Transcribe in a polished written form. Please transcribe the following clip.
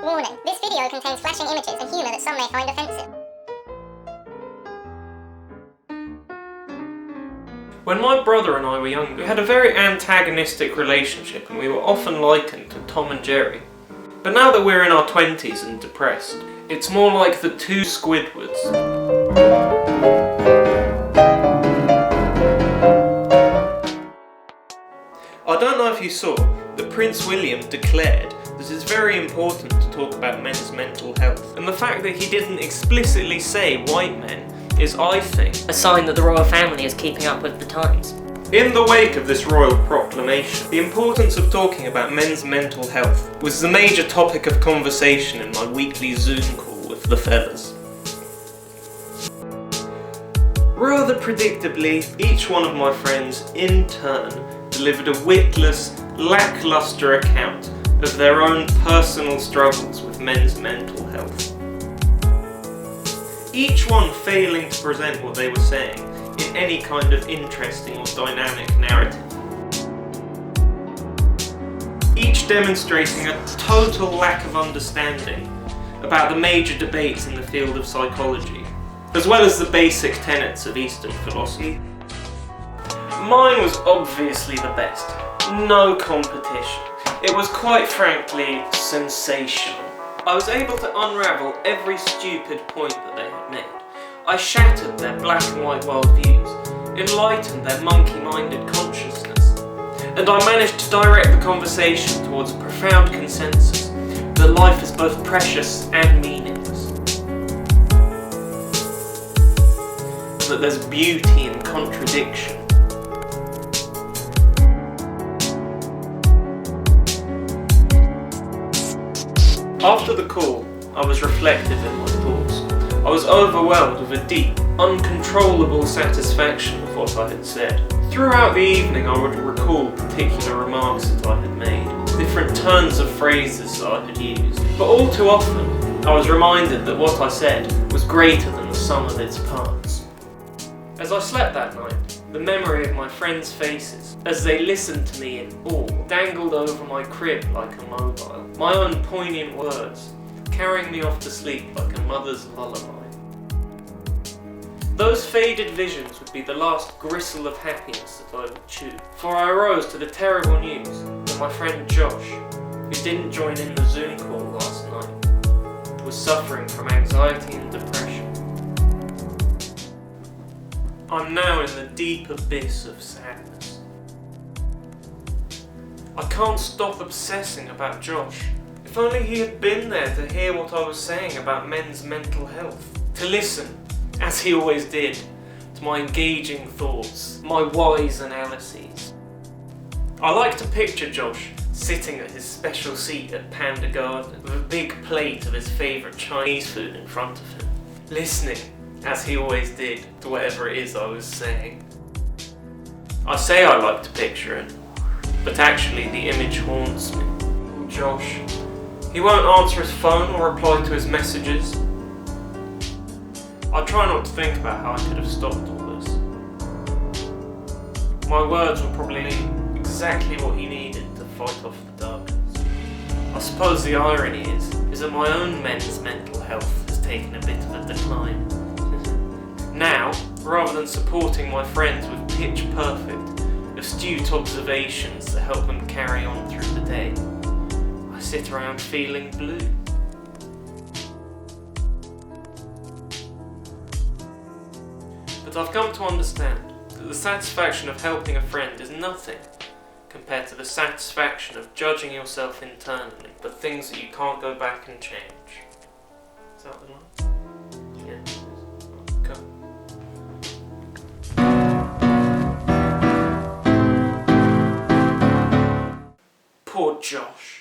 Warning, this video contains flashing images and humour that some may find offensive. When my brother and I were younger, we had a very antagonistic relationship and we were often likened to Tom and Jerry. But now that we're in our 20s and depressed, it's more like the two Squidwards. I don't know if you saw that Prince William declared that it's very important to talk about men's mental health. And the fact that he didn't explicitly say white men is, I think, a sign that the royal family is keeping up with the times. In the wake of this royal proclamation, the importance of talking about men's mental health was the major topic of conversation in my weekly Zoom call with the fellas. Rather predictably, each one of my friends, in turn, delivered a witless, lacklustre account of their own personal struggles with men's mental health. Each one failing to present what they were saying in any kind of interesting or dynamic narrative. Each demonstrating a total lack of understanding about the major debates in the field of psychology, as well as the basic tenets of Eastern philosophy. Mine was obviously the best, no competition. It was quite frankly sensational. I was able to unravel every stupid point that they had made. I shattered their black and white worldviews, enlightened their monkey-minded consciousness, and I managed to direct the conversation towards a profound consensus that life is both precious and meaningless. That there's beauty in contradiction. After the call, I was reflective in my thoughts. I was overwhelmed with a deep, uncontrollable satisfaction of what I had said. Throughout the evening I would recall particular remarks that I had made, different turns of phrases that I had used, but all too often I was reminded that what I said was greater than the sum of its parts. As I slept that night, the memory of my friends' faces, as they listened to me in awe, dangled over my crib like a mobile. My own poignant words, carrying me off to sleep like a mother's lullaby. Those faded visions would be the last gristle of happiness that I would chew, for I arose to the terrible news that my friend Josh, who didn't join in the Zoom call last night, was suffering from anxiety and depression. I'm now in the deep abyss of sadness. I can't stop obsessing about Josh. If only he had been there to hear what I was saying about men's mental health. To listen, as he always did, to my engaging thoughts, my wise analyses. I like to picture Josh sitting at his special seat at Panda Garden with a big plate of his favourite Chinese food in front of him, listening, as he always did, to whatever it is I was saying. I say I like to picture it, but actually the image haunts me. Josh. He won't answer his phone or reply to his messages. I try not to think about how I could have stopped all this. My words were probably exactly what he needed to fight off the darkness. I suppose the irony is that my own men's mental health has taken a bit of a decline. Now, rather than supporting my friends with pitch-perfect, astute observations that help them carry on through the day, I sit around feeling blue. But I've come to understand that the satisfaction of helping a friend is nothing compared to the satisfaction of judging yourself internally for things that you can't go back and change. Is that the line? Yeah. Go. Poor Josh.